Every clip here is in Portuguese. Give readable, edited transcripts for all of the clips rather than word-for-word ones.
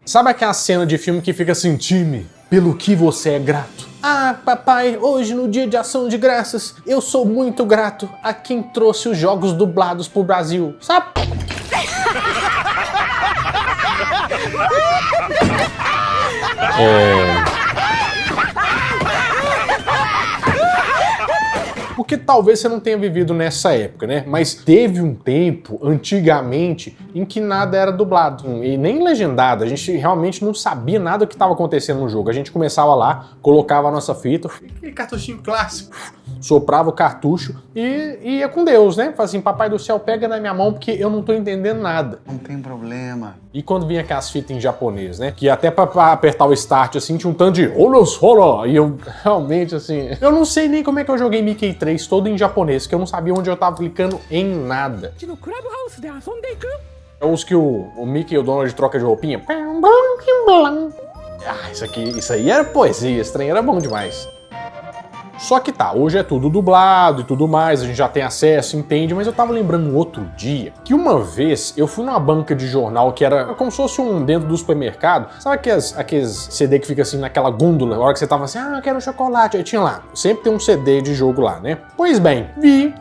Sabe aquela cena de filme que fica assim, time, pelo que você é grato? Ah, papai, hoje no dia de ação de graças, eu sou muito grato a quem trouxe os jogos dublados pro Brasil, sabe? Porque talvez você não tenha vivido nessa época, né? Mas teve um tempo, antigamente, em que nada era dublado e nem legendado. A gente realmente não sabia nada do que estava acontecendo no jogo. A gente começava lá, colocava a nossa fita, aquele cartuchinho clássico, soprava o cartucho e ia com Deus, né? Fazia assim, papai do céu, pega na minha mão porque eu não tô entendendo nada. Não tem problema. E quando vinha aquelas fitas em japonês, né? Que até pra apertar o start, assim, tinha um tanto de rolos. E eu, realmente, assim... Eu não sei nem como é que eu joguei Mickey 3 todo em japonês, que eu não sabia onde eu tava clicando em nada. É os que o Mickey e o Donald troca de roupinha. Ah, isso aí era poesia, esse trem era bom demais. Só que tá, hoje é tudo dublado e tudo mais, a gente já tem acesso, entende, mas eu tava lembrando outro dia que uma vez eu fui numa banca de jornal que era como se fosse um dentro do supermercado, sabe aqueles CD que fica assim naquela gôndola, na hora que você tava assim, ah, eu quero chocolate, aí tinha lá, sempre tem um CD de jogo lá, né? Pois bem,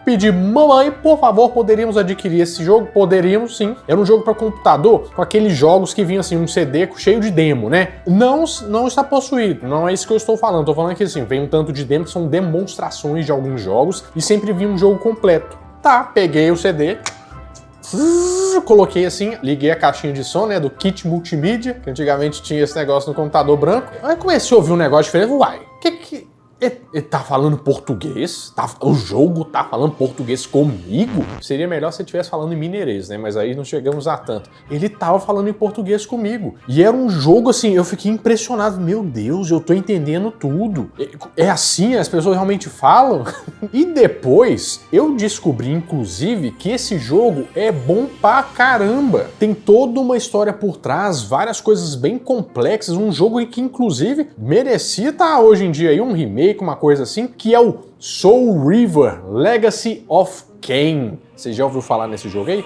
pedi, mamãe, por favor, poderíamos adquirir esse jogo? Poderíamos, sim. Era um jogo para computador com aqueles jogos que vinham assim, um CD cheio de demo, né? Não está possuído, não é isso que eu estou falando, tô falando que assim, vem um tanto de demo que são demonstrações de alguns jogos e sempre vi um jogo completo. Tá, peguei o CD, coloquei assim, liguei a caixinha de som, né, do kit multimídia, que antigamente tinha esse negócio no computador branco. Aí comecei a ouvir um negócio diferente, uai, que ele tá falando português? O jogo tá falando português comigo? Seria melhor se ele estivesse falando em mineirês, né? Mas aí não chegamos a tanto. Ele tava falando em português comigo. E era um jogo assim, eu fiquei impressionado. Meu Deus, eu tô entendendo tudo. É assim? As pessoas realmente falam? E depois, eu descobri, inclusive, que esse jogo é bom pra caramba. Tem toda uma história por trás, várias coisas bem complexas. Um jogo que, inclusive, merecia estar hoje em dia aí um remake, uma coisa assim, que é o Soul River Legacy of Kain. Você já ouviu falar nesse jogo aí?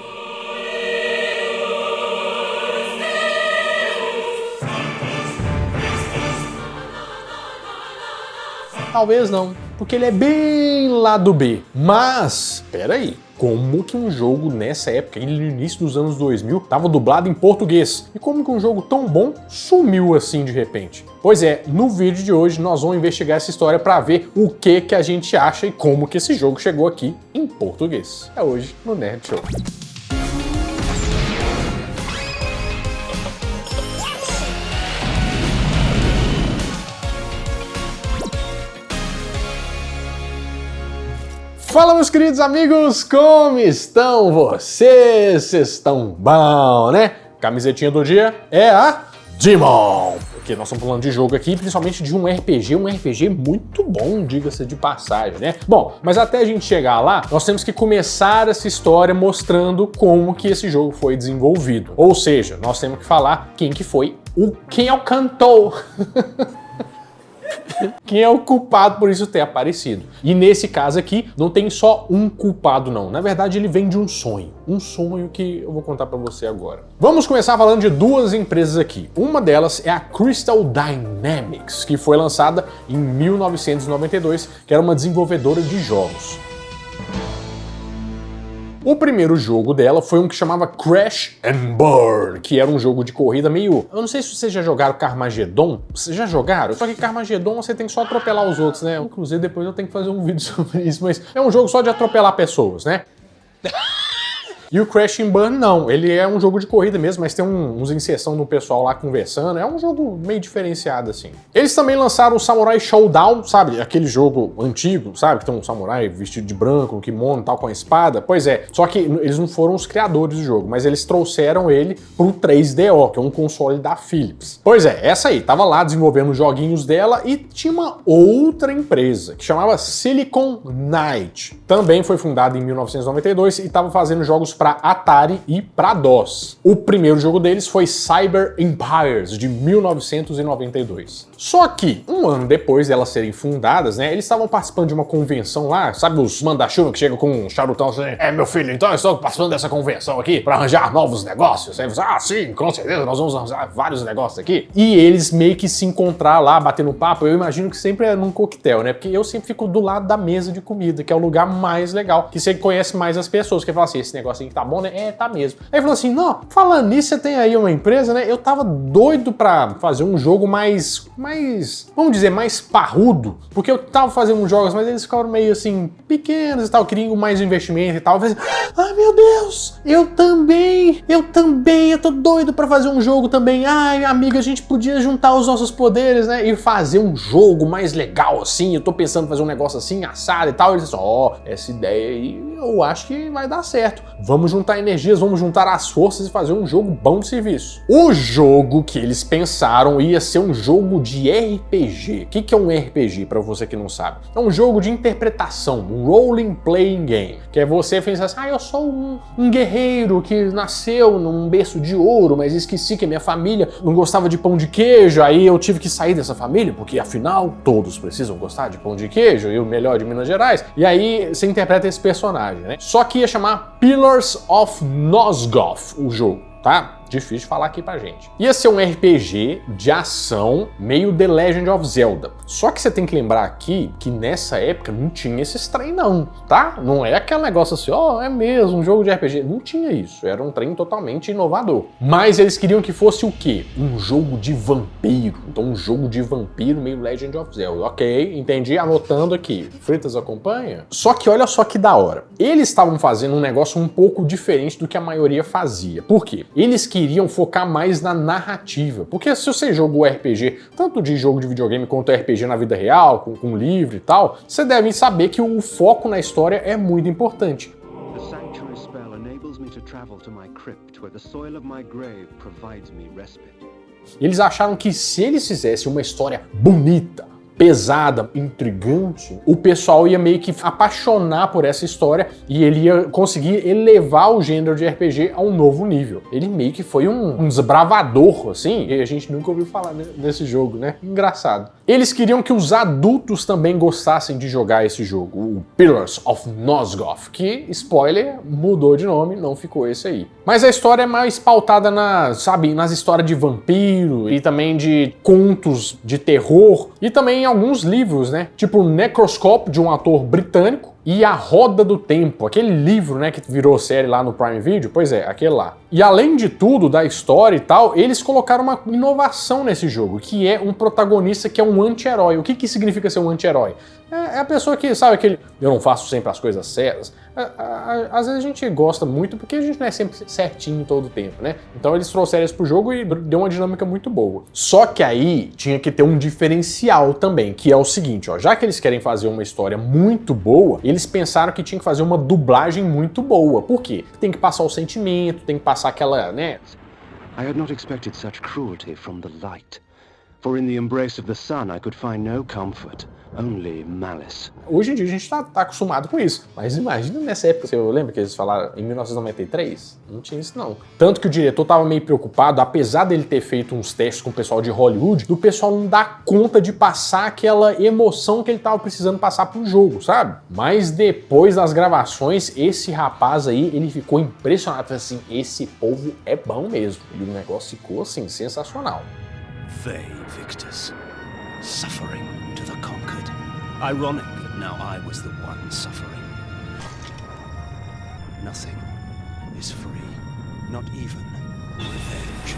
Talvez não, porque ele é bem lado B. Mas, peraí, como que um jogo nessa época, no início dos anos 2000, tava dublado em português? E como que um jogo tão bom sumiu assim de repente? Pois é, no vídeo de hoje nós vamos investigar essa história para ver o que a gente acha e como que esse jogo chegou aqui em português. É hoje no Nerd Show. Fala, meus queridos amigos, como estão vocês? Vocês estão bom, né? Camisetinha do dia é a Demon, porque nós estamos falando de jogo aqui, principalmente de um RPG muito bom, diga-se de passagem, né? Bom, mas até a gente chegar lá, nós temos que começar essa história mostrando como que esse jogo foi desenvolvido. Ou seja, nós temos que falar quem é o cantor. Quem é o culpado por isso ter aparecido. E nesse caso aqui, não tem só um culpado não. Na verdade, ele vem de um sonho. Um sonho que eu vou contar pra você agora. Vamos começar falando de duas empresas aqui. Uma delas é a Crystal Dynamics, que foi lançada em 1992, que era uma desenvolvedora de jogos. O primeiro jogo dela foi um que chamava Crash and Burn, que era um jogo de corrida meio... Eu não sei se vocês já jogaram Carmageddon. Vocês já jogaram? Só que Carmageddon você tem que só atropelar os outros, né? Inclusive depois eu tenho que fazer um vídeo sobre isso, mas é um jogo só de atropelar pessoas, né? E o Crash and Burn não, ele é um jogo de corrida mesmo, mas tem uns inserção do pessoal lá conversando, é um jogo meio diferenciado assim. Eles também lançaram o Samurai Showdown, sabe, aquele jogo antigo, sabe, que tem um samurai vestido de branco, um kimono e tal, com a espada, pois é, só que eles não foram os criadores do jogo, mas eles trouxeram ele pro 3DO, que é um console da Philips. Pois é, essa aí, tava lá desenvolvendo os joguinhos dela e tinha uma outra empresa, que chamava Silicon Knight. Também foi fundada em 1992 e tava fazendo jogos para Atari e para DOS. O primeiro jogo deles foi Cyber Empires, de 1992. Só que, um ano depois delas serem fundadas, né, eles estavam participando de uma convenção lá, sabe os manda-chuva que chegam com um charutão assim, meu filho, então eu estou participando dessa convenção aqui para arranjar novos negócios. Aí você, sim, com certeza, nós vamos arranjar vários negócios aqui. E eles meio que se encontrar lá, batendo papo, eu imagino que sempre é num coquetel, né, porque eu sempre fico do lado da mesa de comida, que é o lugar mais legal, que você conhece mais as pessoas, que fala assim, esse negócio aí tá bom, né? Tá mesmo. Aí falou assim, não, falando nisso, você tem aí uma empresa, né? Eu tava doido pra fazer um jogo mais, vamos dizer, mais parrudo, porque eu tava fazendo uns jogos, mas eles ficaram meio assim, pequenos e tal, queriam mais investimento e tal. Eu falei assim, ai meu Deus, eu também, eu tô doido pra fazer um jogo também. Ai, amiga, a gente podia juntar os nossos poderes, né? E fazer um jogo mais legal assim, eu tô pensando em fazer um negócio assim, assado e tal. Eles disseram, essa ideia aí, eu acho que vai dar certo. Vamos juntar energias, vamos juntar as forças e fazer um jogo bom de serviço. O jogo que eles pensaram ia ser um jogo de RPG. O que é um RPG, pra você que não sabe? É um jogo de interpretação, um role playing game, que é você pensar assim, eu sou um guerreiro que nasceu num berço de ouro, mas esqueci que a minha família não gostava de pão de queijo, aí eu tive que sair dessa família, porque afinal todos precisam gostar de pão de queijo, e o melhor de Minas Gerais, e aí você interpreta esse personagem, né? Só que ia chamar Pillars of Nosgoth, o jogo, tá? Difícil de falar aqui pra gente. Ia ser um RPG de ação, meio The Legend of Zelda. Só que você tem que lembrar aqui que nessa época não tinha esses trem não, tá? Não é aquele negócio assim, é mesmo, um jogo de RPG. Não tinha isso, era um trem totalmente inovador. Mas eles queriam que fosse o quê? Um jogo de vampiro. Então um jogo de vampiro meio Legend of Zelda. Ok, entendi, anotando aqui. Fritas acompanha? Só que olha só que da hora. Eles estavam fazendo um negócio um pouco diferente do que a maioria fazia. Por quê? Eles queriam focar mais na narrativa. Porque se você jogou RPG, tanto de jogo de videogame quanto RPG na vida real, com livro e tal, você deve saber que o foco na história é muito importante. Eles acharam que se eles fizessem uma história bonita, pesada, intrigante, o pessoal ia meio que apaixonar por essa história e ele ia conseguir elevar o gênero de RPG a um novo nível. Ele meio que foi um desbravador, assim, e a gente nunca ouviu falar nesse jogo, né? Engraçado. Eles queriam que os adultos também gostassem de jogar esse jogo, o Pillars of Nosgoth, que, spoiler, mudou de nome, não ficou esse aí. Mas a história é mais pautada nas histórias de vampiro e também de contos de terror e também em alguns livros, né? Tipo Necroscope, de um ator britânico, e A Roda do Tempo, aquele livro, né, que virou série lá no Prime Video, pois é, aquele lá. E além de tudo, da história e tal, eles colocaram uma inovação nesse jogo, que é um protagonista que é um anti-herói. O que significa ser um anti-herói? É a pessoa que, sabe, aquele, eu não faço sempre as coisas certas. Às vezes a gente gosta muito porque a gente não é sempre certinho todo o tempo, né? Então eles trouxeram isso pro jogo e deu uma dinâmica muito boa. Só que aí tinha que ter um diferencial também, que é o seguinte, já que eles querem fazer uma história muito boa, eles pensaram que tinha que fazer uma dublagem muito boa. Por quê? Tem que passar o sentimento, tem que passar aquela, né? I had not expected such cruelty from the light. For in the embrace of the sun I could find no comfort, only malice. Hoje em dia a gente tá acostumado com isso, mas imagina nessa época, você lembra que eles falaram em 1993? Não tinha isso não. Tanto que o diretor tava meio preocupado, apesar dele ter feito uns testes com o pessoal de Hollywood, do pessoal não dar conta de passar aquela emoção que ele tava precisando passar pro jogo, sabe? Mas depois das gravações, esse rapaz aí, ele ficou impressionado, assim, esse povo é bom mesmo. E o negócio ficou, assim, sensacional. They victors, suffering to the conquered. Ironic that now I was the one suffering. Nothing is free, not even revenge.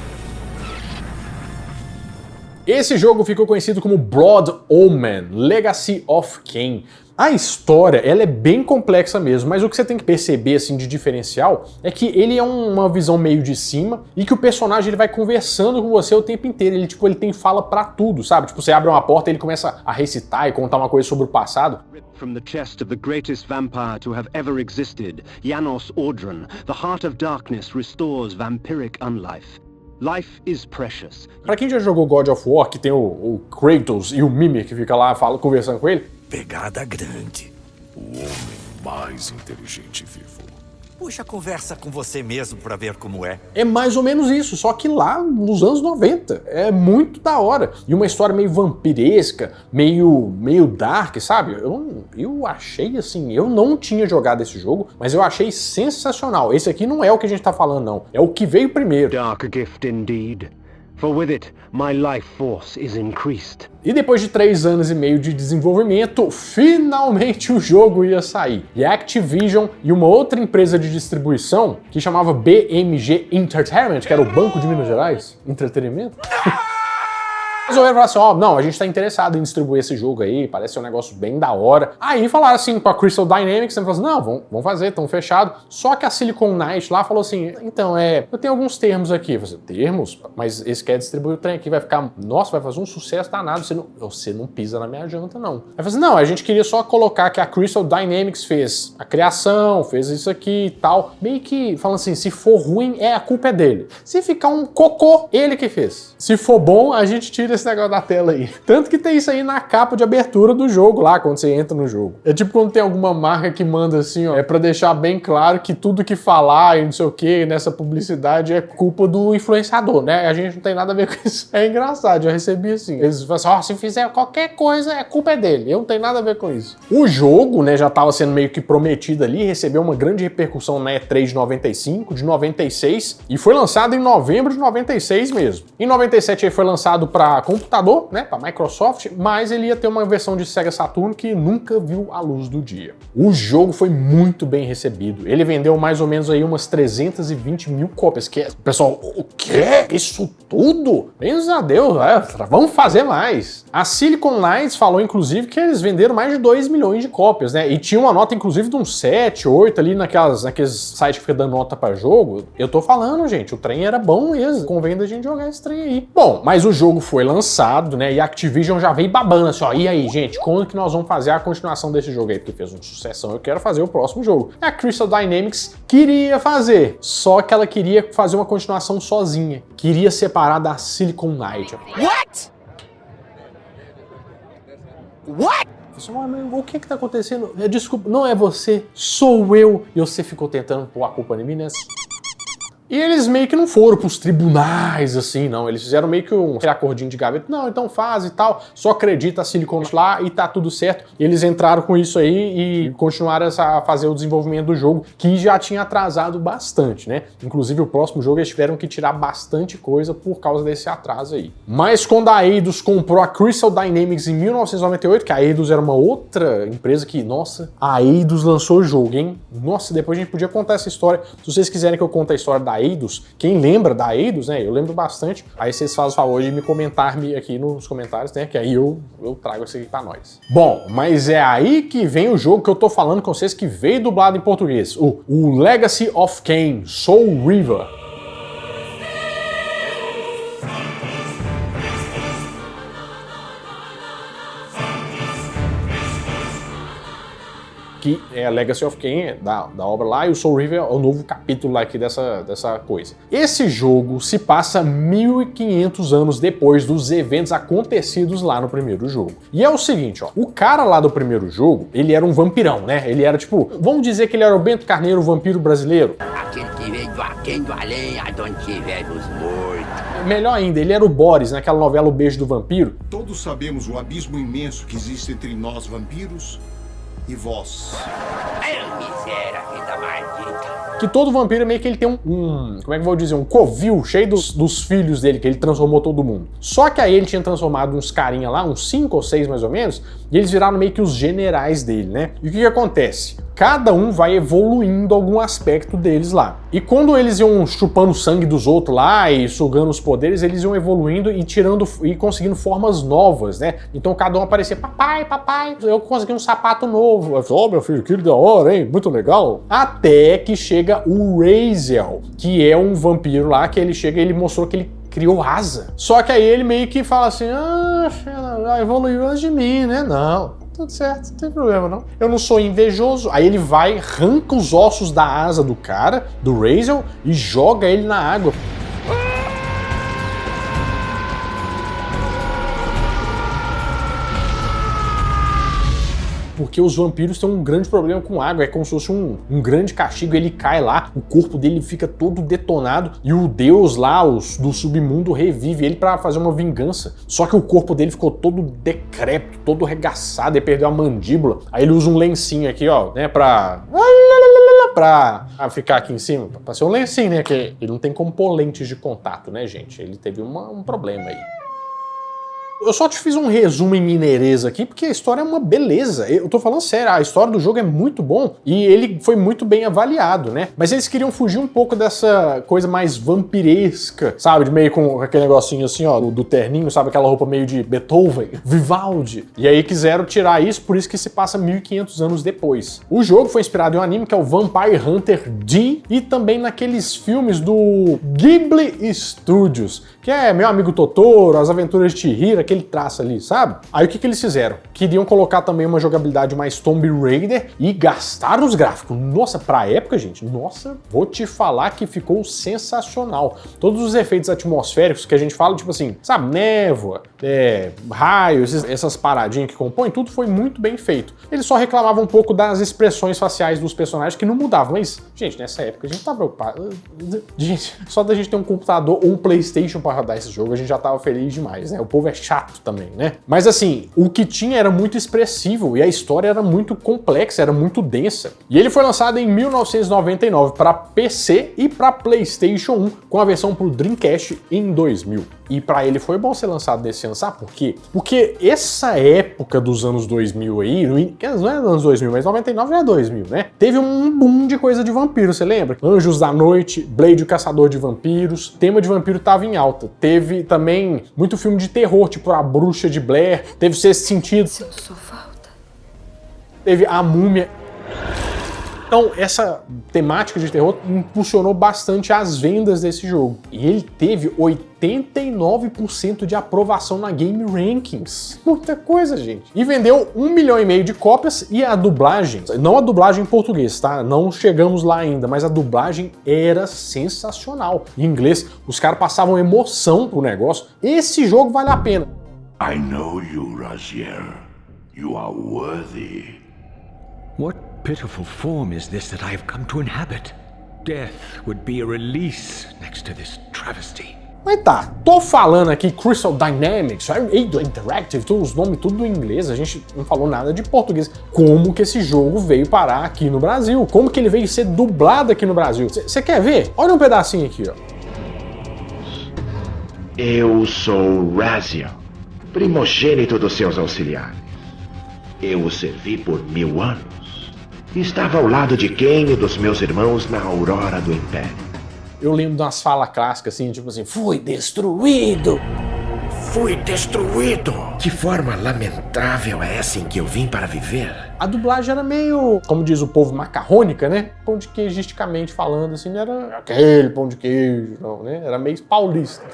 Esse jogo ficou conhecido como Blood Omen, Legacy of Kain. A história, ela é bem complexa mesmo, mas o que você tem que perceber, assim, de diferencial é que ele é uma visão meio de cima e que o personagem ele vai conversando com você o tempo inteiro. Ele, ele tem fala pra tudo, sabe? Tipo, você abre uma porta e ele começa a recitar e contar uma coisa sobre o passado. From the chest of the greatest vampire to have ever existed, Janos Audron, the heart of darkness restores vampiric unlife. Life is precious. Pra quem já jogou God of War, que tem o Kratos e o Mimir que fica lá conversando com ele, Pegada grande. O homem mais inteligente vivo. Puxa a conversa com você mesmo pra ver como é. É mais ou menos isso, só que lá nos anos 90. É muito da hora. E uma história meio vampiresca, meio dark, sabe? Eu achei assim, eu não tinha jogado esse jogo, mas eu achei sensacional. Esse aqui não é o que a gente tá falando, não. É o que veio primeiro. Dark gift indeed. For with it, my life force is increased. E depois de 3 anos e meio de desenvolvimento, finalmente o jogo ia sair. E a Activision e uma outra empresa de distribuição, que chamava BMG Entertainment, que era o Banco de Minas Gerais, entretenimento, resolveram falar assim, ó, não, a gente tá interessado em distribuir esse jogo aí, parece ser um negócio bem da hora. Aí falaram assim pra Crystal Dynamics, e falaram assim, não, vamos fazer, tão fechado. Só que a Silicon Knight lá falou assim, então, eu tenho alguns termos aqui. Você, termos? Mas esse quer distribuir o trem aqui, vai ficar, nossa, vai fazer um sucesso danado, você não pisa na minha janta, não. Aí falou assim, não, a gente queria só colocar que a Crystal Dynamics fez a criação, fez isso aqui e tal. Meio que, falando assim, se for ruim, a culpa é dele. Se ficar um cocô, ele que fez. Se for bom, a gente tira esse negócio da tela aí. Tanto que tem isso aí na capa de abertura do jogo lá, quando você entra no jogo. É tipo quando tem alguma marca que manda assim, ó, é pra deixar bem claro que tudo que falar e não sei o que nessa publicidade é culpa do influenciador, né? A gente não tem nada a ver com isso. É engraçado, eu recebi assim. Eles falam assim, ó, se fizer qualquer coisa, a culpa é dele. Eu não tenho nada a ver com isso. O jogo, né, já tava sendo meio que prometido ali, recebeu uma grande repercussão na E3 de 95, de 96, e foi lançado em novembro de 96 mesmo. Em 97 ele foi lançado pra computador, né, para Microsoft, mas ele ia ter uma versão de Sega Saturn que nunca viu a luz do dia. O jogo foi muito bem recebido. Ele vendeu mais ou menos aí umas 320 mil cópias, que é, pessoal, o quê? Isso tudo? Menos a Deus, vamos fazer mais. A Silicon Knights falou, inclusive, que eles venderam mais de 2 milhões de cópias, né, e tinha uma nota, inclusive, de uns 7, 8 ali naqueles sites que fica dando nota para jogo. Eu tô falando, gente, o trem era bom mesmo, convém da gente jogar esse trem aí. Bom, mas o jogo foi lançado, né, e a Activision já veio babando assim, ó, e aí, gente, quando que nós vamos fazer a continuação desse jogo aí? Porque fez uma sucessão, eu quero fazer o próximo jogo. A Crystal Dynamics queria fazer, só que ela queria fazer uma continuação sozinha, queria separar da Silicon Knight. What? What? O que tá acontecendo? Desculpa, não é você, sou eu. E você ficou tentando pôr a culpa em mim, né? E eles meio que não foram pros tribunais, assim, não. Eles fizeram meio que um acordinho de gaveta. Não, então faz e tal. Só acredita a Silicon lá e tá tudo certo. E eles entraram com isso aí e continuaram a fazer o desenvolvimento do jogo, que já tinha atrasado bastante, né? Inclusive, o próximo jogo eles tiveram que tirar bastante coisa por causa desse atraso aí. Mas quando a Eidos comprou a Crystal Dynamics em 1998, que a Eidos era uma outra empresa que, nossa, a Eidos lançou o jogo, hein? Nossa, depois a gente podia contar essa história. Se vocês quiserem que eu conte a história da Eidos, quem lembra da Eidos, né? Eu lembro bastante. Aí vocês fazem o favor de me comentar aqui nos comentários, né? Que aí eu trago isso aqui pra nós. Bom, mas é aí que vem o jogo que eu tô falando com vocês que veio dublado em português. O Legacy of Kain, Soul River. Que é a Legacy of Kain, da obra lá, e o Soul River é o novo capítulo lá aqui dessa coisa. Esse jogo se passa 1500 anos depois dos eventos acontecidos lá no primeiro jogo. E é o seguinte, ó, o cara lá do primeiro jogo, ele era um vampirão, né? Ele era tipo, vamos dizer que ele era o Bento Carneiro, o vampiro brasileiro. Aquele que veio do aquém do além, aonde tiver os mortos. Melhor ainda, ele era o Boris, naquela novela O Beijo do Vampiro. Todos sabemos o abismo imenso que existe entre nós vampiros e vós. Ai, miséria, vida maldita. Que todo vampiro meio que ele tem como é que eu vou dizer, um covil cheio dos filhos dele, que ele transformou todo mundo. Só que aí ele tinha transformado uns carinha lá, uns 5 ou 6 mais ou menos, e eles viraram meio que os generais dele, né? E o que acontece? Cada um vai evoluindo algum aspecto deles lá. E quando eles iam chupando o sangue dos outros lá e sugando os poderes, eles iam evoluindo e tirando e conseguindo formas novas, né? Então cada um aparecia, papai, eu consegui um sapato novo. Eu falei, meu filho, que da hora, hein? Muito legal. Até que chega o Raziel, que é um vampiro lá, que ele chega e ele mostrou que ele criou asa. Só que aí ele meio que fala assim, ela evoluiu antes de mim, né? Não. Tudo certo, não tem problema não. Eu não sou invejoso. Aí ele vai, arranca os ossos da asa do cara, do Raziel, e joga ele na água. porque os vampiros têm um grande problema com água, é como se fosse um grande castigo, ele cai lá, o corpo dele fica todo detonado e o deus lá, do submundo, revive ele pra fazer uma vingança. Só que o corpo dele ficou todo decrépito, todo arregaçado, ele perdeu a mandíbula. Aí ele usa um lencinho aqui, ó, né, pra ficar aqui em cima, pra ser um lencinho, né, que ele não tem como pôr lentes de contato, né, gente? Ele teve um problema aí. Eu só te fiz um resumo em mineirês aqui, porque a história é uma beleza. Eu tô falando sério, a história do jogo é muito bom e ele foi muito bem avaliado, né? Mas eles queriam fugir um pouco dessa coisa mais vampiresca, sabe? De meio com aquele negocinho assim, ó, do terninho, sabe? Aquela roupa meio de Beethoven, Vivaldi. E aí quiseram tirar isso, por isso que se passa 1500 anos depois. O jogo foi inspirado em um anime que é o Vampire Hunter D e também naqueles filmes do Ghibli Studios, que é Meu Amigo Totoro, As Aventuras de Chihiro, aquele traço ali, sabe? Aí o que eles fizeram? Queriam colocar também uma jogabilidade mais Tomb Raider e gastaram os gráficos. Nossa, pra época, gente, nossa, vou te falar que ficou sensacional. Todos os efeitos atmosféricos que a gente fala, tipo assim, sabe, névoa, raios, essas paradinhas que compõem, tudo foi muito bem feito. Eles só reclamavam um pouco das expressões faciais dos personagens que não mudavam, mas, gente, nessa época a gente tá preocupado. Gente, só da gente ter um computador ou um PlayStation pra rodar esse jogo, a gente já tava feliz demais, né? O povo é chato também, né? Mas assim, o que tinha era muito expressivo e a história era muito complexa, era muito densa. E ele foi lançado em 1999 para PC e para PlayStation 1, com a versão pro Dreamcast em 2000. E para ele foi bom ser lançado nesse ano, sabe por quê? Porque essa época dos anos 2000 aí, não é anos 2000, mas 99 já é 2000, né? Teve um boom de coisa de vampiro, você lembra? Anjos da Noite, Blade, o Caçador de Vampiros, tema de vampiro tava em alta. Teve também muito filme de terror, tipo A Bruxa de Blair, teve Sexto Sentido. Se eu sou falta. Teve A Múmia. Então, essa temática de terror impulsionou bastante as vendas desse jogo. E ele teve 89% de aprovação na Game Rankings. Muita coisa, gente. E vendeu 1,5 milhão de cópias e a dublagem, não a dublagem em português, tá? Não chegamos lá ainda, mas a dublagem era sensacional. Em inglês, os caras passavam emoção pro negócio. Esse jogo vale a pena. I know you, Raziel. You are worthy. What pitiful form is this that I have come to inhabit? Death would be a release next to this travesty. Mas tá, tô falando aqui Crystal Dynamics, Eidos Interactive, os nomes tudo em inglês, a gente não falou nada de português. Como que esse jogo veio parar aqui no Brasil? Como que ele veio ser dublado aqui no Brasil? Você quer ver? Olha um pedacinho aqui, ó. Eu sou Raziel, primogênito dos seus auxiliares. Eu o servi por 1000 anos. Estava ao lado de Cain e dos meus irmãos na aurora do Império. Eu lembro de umas falas clássicas assim, tipo assim, fui destruído! Fui destruído! Que forma lamentável é essa em que eu vim para viver? A dublagem era meio, como diz o povo, macarrônica, né? Pão de queijisticamente falando, assim, não era aquele pão de queijo, não, né? Era meio paulista.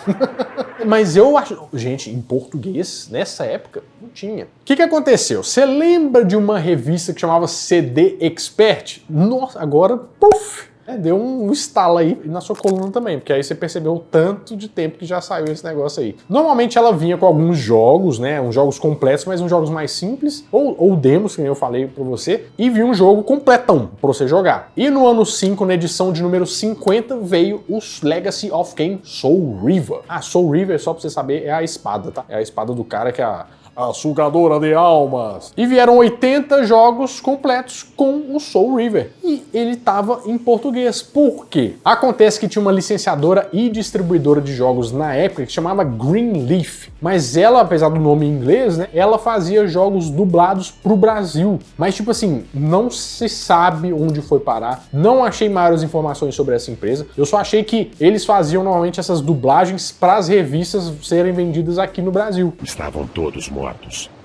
Mas eu acho... Gente, em português, nessa época, não tinha. O que aconteceu? Você lembra de uma revista que chamava CD Expert? Nossa, agora, puf! Deu um estalo aí na sua coluna também, porque aí você percebeu o tanto de tempo que já saiu esse negócio aí. Normalmente ela vinha com alguns jogos, né, uns jogos completos, mas uns jogos mais simples, ou demos, que eu falei pra você, e vinha um jogo completão pra você jogar. E no ano 5, na edição de número 50, veio os Legacy of Kain Soul Reaver. Ah, Soul Reaver, só pra você saber, é a espada, tá? É a espada do cara que é a sugadora de almas. E vieram 80 jogos completos com o Soul Reaver. E ele tava em português. Por quê? Acontece que tinha uma licenciadora e distribuidora de jogos na época que chamava Greenleaf. Mas ela, apesar do nome em inglês, né, ela fazia jogos dublados pro Brasil. Mas tipo assim, não se sabe onde foi parar. Não achei maiores informações sobre essa empresa. Eu só achei que eles faziam normalmente essas dublagens para as revistas serem vendidas aqui no Brasil. Estavam todos mortos.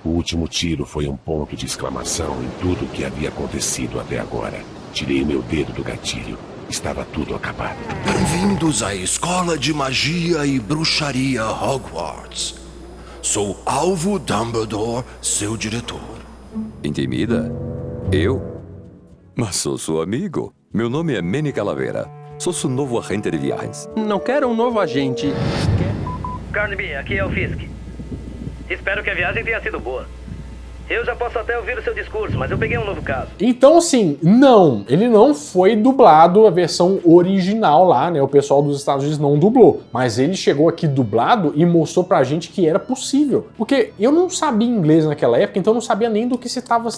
O último tiro foi um ponto de exclamação em tudo o que havia acontecido até agora. Tirei meu dedo do gatilho. Estava tudo acabado. Bem-vindos à Escola de Magia e Bruxaria Hogwarts. Sou Alvo Dumbledore, seu diretor. Intimida? Eu? Mas sou seu amigo. Meu nome é Manny Calavera. Sou seu novo agente de viagens. Não quero um novo agente. Carnaby, aqui é o Fisk. Espero que a viagem tenha sido boa. Eu já posso até ouvir o seu discurso, mas eu peguei um novo caso. Então, assim, não, ele não foi dublado a versão original lá, né? O pessoal dos Estados Unidos não dublou, mas ele chegou aqui dublado e mostrou pra gente que era possível. Porque eu não sabia inglês naquela época, então eu não sabia nem do que se estava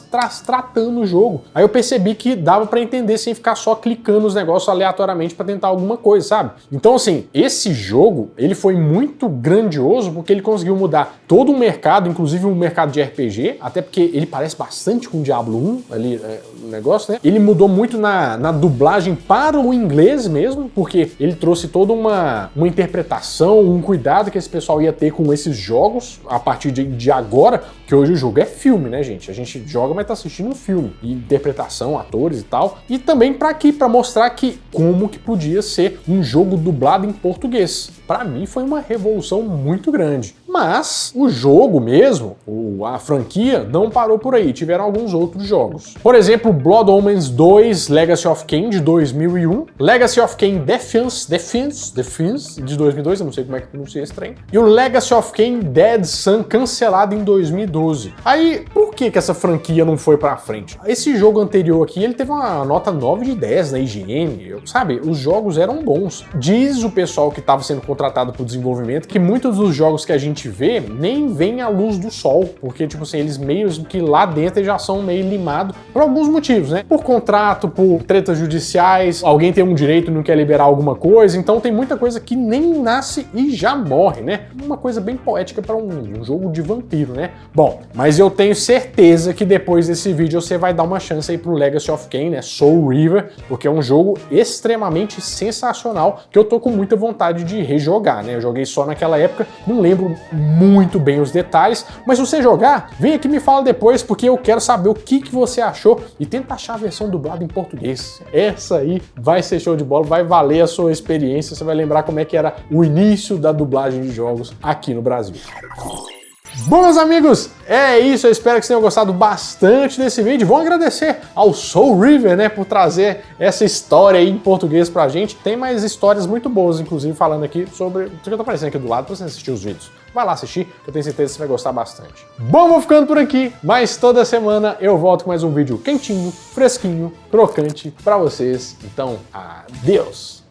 tratando o jogo. Aí eu percebi que dava pra entender sem ficar só clicando os negócios aleatoriamente pra tentar alguma coisa, sabe? Então, assim, esse jogo, ele foi muito grandioso porque ele conseguiu mudar todo o mercado, inclusive o mercado de RPG, até porque ele parece bastante com o Diablo 1, ali, o negócio, né? Ele mudou muito na dublagem para o inglês mesmo, porque ele trouxe toda uma interpretação, um cuidado que esse pessoal ia ter com esses jogos a partir de agora, que hoje o jogo é filme, né, gente? A gente joga, mas tá assistindo um filme. E interpretação, atores e tal. E também pra aqui, pra mostrar que como que podia ser um jogo dublado em português. Pra mim foi uma revolução muito grande. Mas o jogo mesmo, a franquia, não parou por aí. Tiveram alguns outros jogos. Por exemplo, Blood Omens 2 Legacy of Kain, de 2001. Legacy of Kain Defiance, de 2002, eu não sei como é que pronuncia esse trem. E o Legacy of Kain Dead Sun, cancelado em 2012. Aí, por que essa franquia não foi pra frente? Esse jogo anterior aqui, ele teve uma nota 9 de 10 na IGN, sabe? Os jogos eram bons. Diz o pessoal que estava sendo contratado pro desenvolvimento que muitos dos jogos que a gente vê nem vêm à luz do sol, porque, tipo assim, eles meio que lá dentro já são meio limados por alguns motivos, né? Por contrato, por tretas judiciais, alguém tem um direito e não quer liberar alguma coisa, então tem muita coisa que nem nasce e já morre, né? Uma coisa bem poética para um jogo de vampiro, né? Bom, mas eu tenho certeza que depois desse vídeo você vai dar uma chance aí pro Legacy of Kain, né? Soul River, porque é um jogo extremamente sensacional que eu tô com muita vontade de rejogar, né? Eu joguei só naquela época, não lembro muito bem os detalhes, mas se você jogar, vem aqui e me fala depois, porque eu quero saber o que você achou e tenta achar a versão dublada em português. Essa aí vai ser show de bola, vai valer a sua experiência, você vai lembrar como é que era o início da dublagem de jogos aqui no Brasil. Bom, meus amigos, é isso. Eu espero que vocês tenham gostado bastante desse vídeo. Vou agradecer ao Soul River, né, por trazer essa história aí em português pra gente. Tem mais histórias muito boas, inclusive, falando aqui sobre o que eu tô aparecendo aqui do lado pra você assistir os vídeos. Vai lá assistir, que eu tenho certeza que você vai gostar bastante. Bom, vou ficando por aqui, mas toda semana eu volto com mais um vídeo quentinho, fresquinho, crocante pra vocês. Então, adeus!